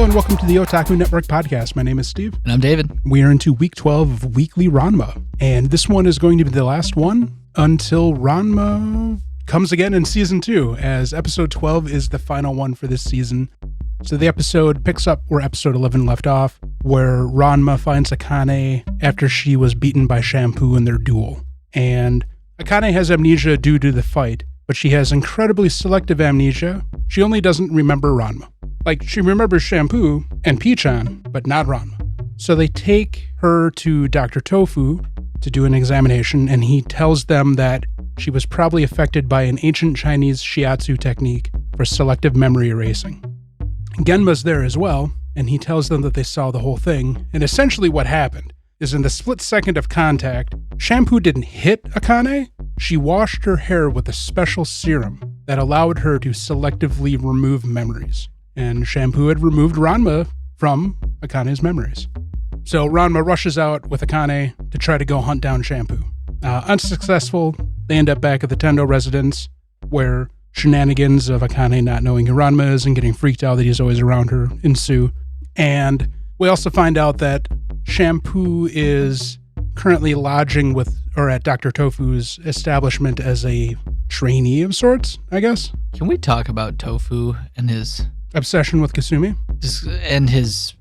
and welcome to the Otaku Network podcast. My name is Steve. And I'm David. We are into week 12 of weekly Ranma, and this one is going to be the last one until Ranma comes again in season 2, as episode 12 is the final one for this season. So the episode picks up where episode 11 left off, where Ranma finds Akane after she was beaten by Shampoo in their duel. And Akane has amnesia due to the fight, but she has incredibly selective amnesia. She only doesn't remember Ranma. Like, she remembers Shampoo and Pichan, but not Ranma. So they take her to Dr. Tofu to do an examination, and he tells them that she was probably affected by an ancient Chinese shiatsu technique for selective memory erasing. Genma's there as well, and he tells them that they saw the whole thing, and essentially what happened is in the split second of contact, Shampoo didn't hit Akane, she washed her hair with a special serum that allowed her to selectively remove memories. And Shampoo had removed Ranma from Akane's memories. So Ranma rushes out with Akane to try to go hunt down Shampoo. Unsuccessful, they end up back at the Tendo residence, where shenanigans of Akane not knowing who Ranma is and getting freaked out that he's always around her ensue. And we also find out that Shampoo is currently lodging with, or at Dr. Tofu's establishment as a trainee of sorts, I guess. Can we talk about Tofu and his obsession with Kasumi? And his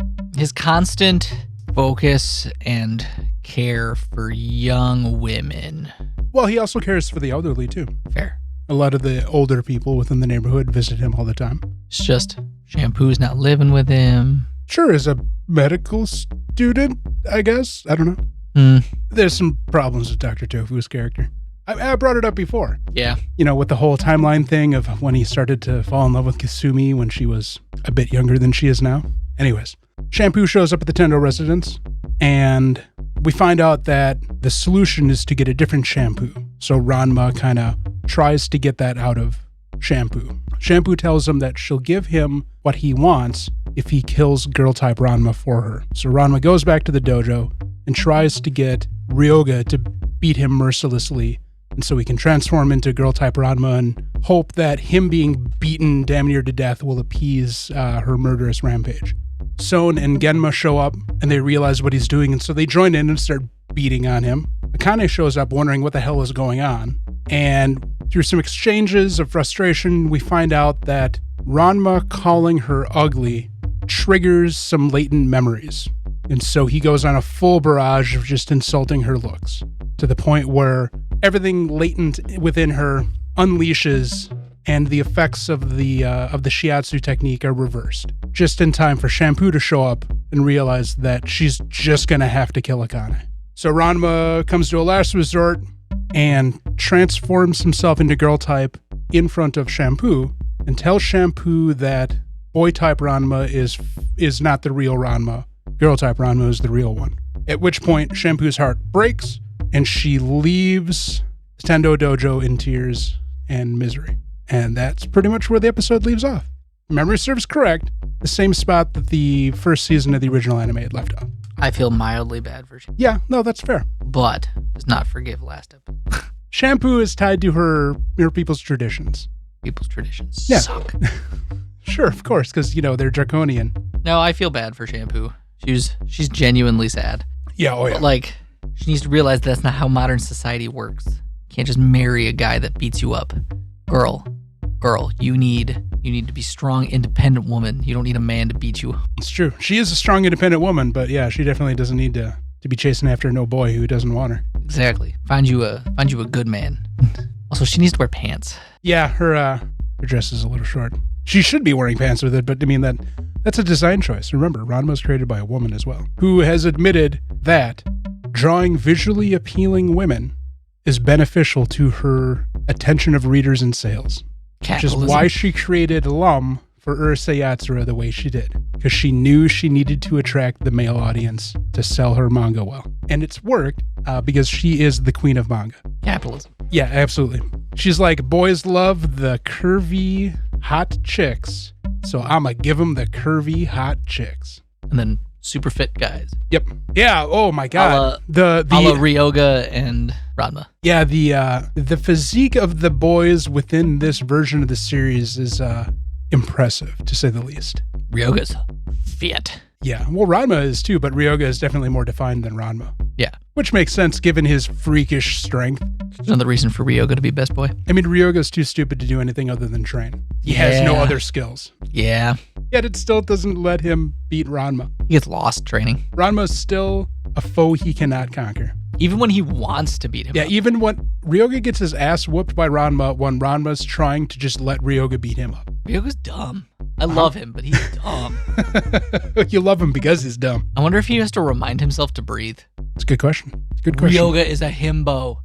constant focus and care for young women. Well, he also cares for the elderly, too. Fair. A lot of the older people within the neighborhood visit him all the time. It's just Shampoo's not living with him. Sure, as a medical student, I guess. I don't know. There's some problems with Dr. Tofu's character. I brought it up before. Yeah. You know, with the whole timeline thing of when he started to fall in love with Kasumi when she was a bit younger than she is now. Anyways, Shampoo shows up at the Tendo residence, and we find out that the solution is to get a different Shampoo. So Ranma kind of tries to get that out of Shampoo. Shampoo tells him that she'll give him what he wants if he kills girl-type Ranma for her. So Ranma goes back to the dojo and tries to get Ryoga to beat him mercilessly, and so he can transform into girl-type Ranma and hope that him being beaten damn near to death will appease her murderous rampage. Son and Genma show up, and they realize what he's doing, and so they join in and start beating on him. Akane shows up wondering what the hell is going on, and through some exchanges of frustration, we find out that Ranma calling her ugly triggers some latent memories. And so he goes on a full barrage of just insulting her looks, to the point where everything latent within her unleashes, and the effects of the shiatsu technique are reversed, just in time for Shampoo to show up and realize that she's just gonna have to kill Akane. So Ranma comes to a last resort and transforms himself into girl type in front of Shampoo and tells Shampoo that boy type Ranma is not the real Ranma. Girl type Ranma is the real one. At which point Shampoo's heart breaks and she leaves the Tendo dojo in tears and misery. And that's pretty much where the episode leaves off. If memory serves correct, the same spot that the first season of the original anime had left off. I feel mildly bad for Shampoo. Yeah, no, that's fair. But does not forgive last episode. Shampoo is tied to her people's traditions. People's traditions suck. Sure, of course, because, they're draconian. No, I feel bad for Shampoo. She's genuinely sad. Yeah, oh yeah. But, she needs to realize that's not how modern society works. You can't just marry a guy that beats you up. Girl, you need to be strong, independent woman. You don't need a man to beat you. It's true. She is a strong, independent woman, but yeah, she definitely doesn't need to be chasing after no boy who doesn't want her. Exactly. Find you a good man. Also, she needs to wear pants. Yeah, her dress is a little short. She should be wearing pants with it, but that's a design choice. Remember, Ranma was created by a woman as well, who has admitted that drawing visually appealing women is beneficial to her attention of readers and sales. Capitalism. Which is why she created Lum for Urusei Yatsura the way she did. Because she knew she needed to attract the male audience to sell her manga well. And it's worked because she is the queen of manga. Capitalism. Yeah, absolutely. She's like, boys love the curvy, hot chicks, so I'ma give them the curvy, hot chicks. And then super fit guys. Yep. Yeah. Oh my God. A la Ryoga and Ranma. Yeah. The physique of the boys within this version of the series is impressive, to say the least. Ryoga's fit. Yeah, well, Ranma is too, but Ryoga is definitely more defined than Ranma. Yeah. Which makes sense given his freakish strength. Another reason for Ryoga to be best boy. I mean, Ryoga's too stupid to do anything other than train. He has no other skills. Yeah. Yet it still doesn't let him beat Ranma. He gets lost training. Ranma's still a foe he cannot conquer. Even when he wants to beat him. Yeah, even when Ryoga gets his ass whooped by Ranma when Ranma's trying to just let Ryoga beat him up. Ryoga's dumb. I love him, but he's dumb. You love him because he's dumb. I wonder if he has to remind himself to breathe. It's a good question. It's a good question. Ryoga is a himbo.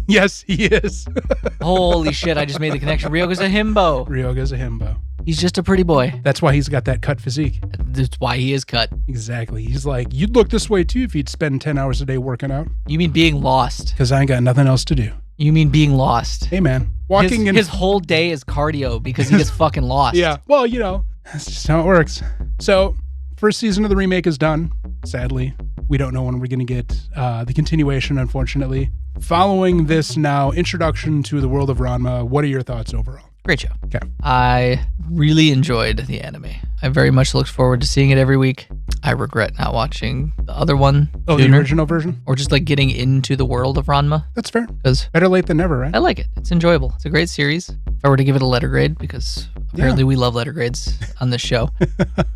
Yes, he is. Holy shit, I just made the connection. Ryoga's a himbo. Ryoga's a himbo. He's just a pretty boy. That's why he's got that cut physique. That's why he is cut. Exactly. He's like, you'd look this way too if you'd spend 10 hours a day working out. You mean being lost? Because I ain't got nothing else to do. You mean being lost? Hey, man. His whole day is cardio because he gets fucking lost. Yeah. Well, you know, that's just how it works. So, first season of the remake is done. Sadly, we don't know when we're going to get the continuation, unfortunately. Following this now introduction to the world of Ranma, what are your thoughts overall? Great show. Okay. I really enjoyed the anime. I very much looked forward to seeing it every week. I regret not watching the other one. Oh, sooner, the original version? or just like getting into the world of Ranma. That's fair. Because Better late than never, right? I like it. It's enjoyable. It's a great series. If I were to give it a letter grade, because apparently we love letter grades on this show,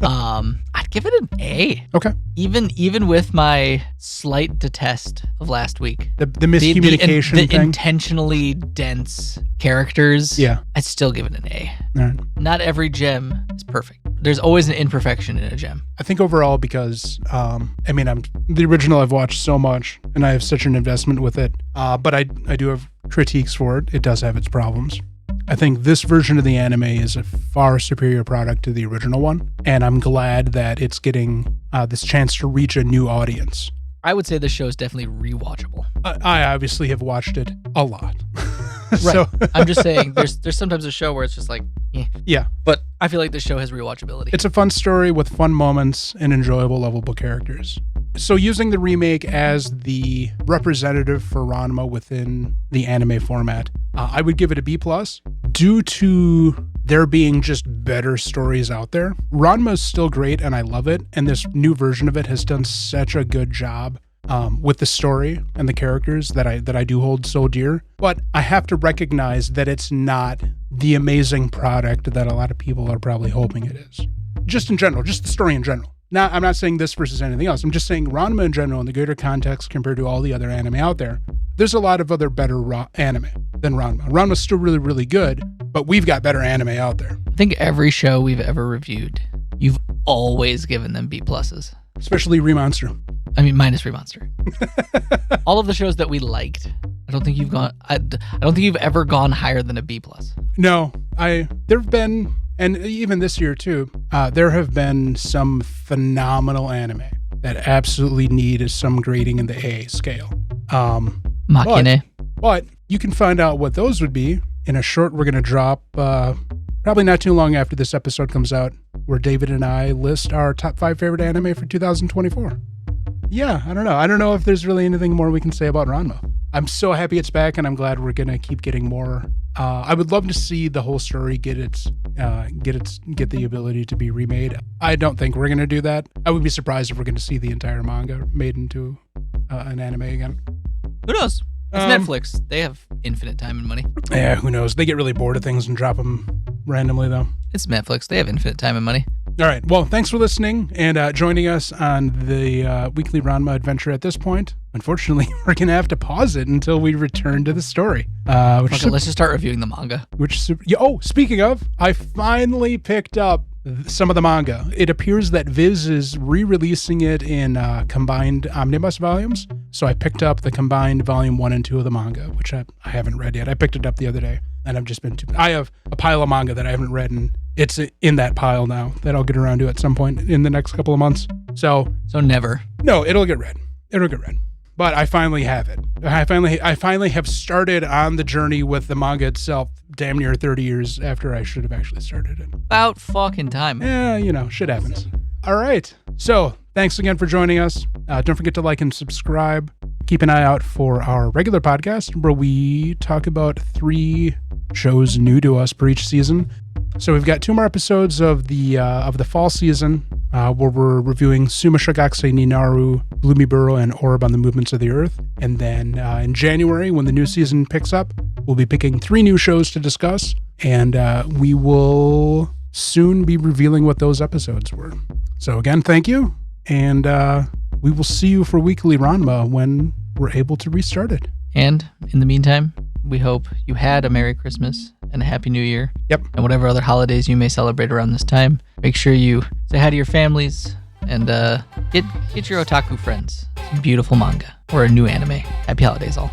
I'd give it an A. Okay. Even with my slight detest of last week. The miscommunication the thing? intentionally dense characters. Yeah. I'd still give it an A. All right. Not every gem is perfect. There's always an imperfection in a gem. I think overall because, the original I've watched so much and I have such an investment with it, but I do have critiques for it. It does have its problems. I think this version of the anime is a far superior product to the original one, and I'm glad that it's getting this chance to reach a new audience. I would say this show is definitely rewatchable. I obviously have watched it a lot. Right. So I'm just saying there's sometimes a show where it's just like, yeah. But I feel like this show has rewatchability. It's a fun story with fun moments and enjoyable, lovable characters. So using the remake as the representative for Ranma within the anime format, I would give it a B+. Due to there being just better stories out there, Ranma is still great and I love it. And this new version of it has done such a good job with the story and the characters that I do hold so dear. But I have to recognize that it's not the amazing product that a lot of people are probably hoping it is. Just in general, just the story in general. Now, I'm not saying this versus anything else. I'm just saying Ranma in general in the greater context compared to all the other anime out there. There's a lot of other better anime than Ranma. Ranma's still really, really good, but we've got better anime out there. I think every show we've ever reviewed, you've always given them B+. Especially Remonster. I mean, minus Remonster. All of the shows that we liked, I don't think you've ever gone higher than a B+. No, there've been, and even this year too, there have been some phenomenal anime that absolutely need some grading in the A scale. Makine. But you can find out what those would be in a short we're going to drop probably not too long after this episode comes out, where David and I list our top 5 favorite anime for 2024. Yeah, I don't know. I don't know if there's really anything more we can say about Ranma. I'm so happy it's back, and I'm glad we're gonna keep getting more. I would love to see the whole story get the ability to be remade. I don't think we're gonna do that. I would be surprised if we're gonna see the entire manga made into an anime again. Who knows? It's Netflix. They have infinite time and money. Yeah, who knows? They get really bored of things and drop them randomly, though. It's Netflix. They have infinite time and money. All right. Well, thanks for listening and joining us on the weekly Ranma adventure at this point. Unfortunately, we're going to have to pause it until we return to the story. Let's just start reviewing the manga. Speaking of, I finally picked up some of the manga. It appears that Viz is re-releasing it in combined omnibus volumes. So I picked up the combined volume 1 and 2 of the manga, which I haven't read yet. I picked it up the other day, and I've just been I have a pile of manga that I haven't read, and it's in that pile now that I'll get around to at some point in the next couple of months. So never. No, it'll get read. But I finally have it. I finally have started on the journey with the manga itself damn near 30 years after I should have actually started it. About fucking time. Yeah, shit happens. All right. So thanks again for joining us. Don't forget to like and subscribe. Keep an eye out for our regular podcast where we talk about 3 shows new to us per each season. So we've got 2 more episodes of the fall season where we're reviewing TsumaSho ni Naru, Blue Miburo and Orb on the Movements of the Earth. And then in January, when the new season picks up, we'll be picking 3 new shows to discuss. And we will soon be revealing what those episodes were. So again, thank you. And we will see you for Weekly Ranma when we're able to restart it. And in the meantime, we hope you had a Merry Christmas and a Happy New Year. Yep. And whatever other holidays you may celebrate around this time. Make sure you say hi to your families and get your otaku friends some beautiful manga or a new anime. Happy holidays all.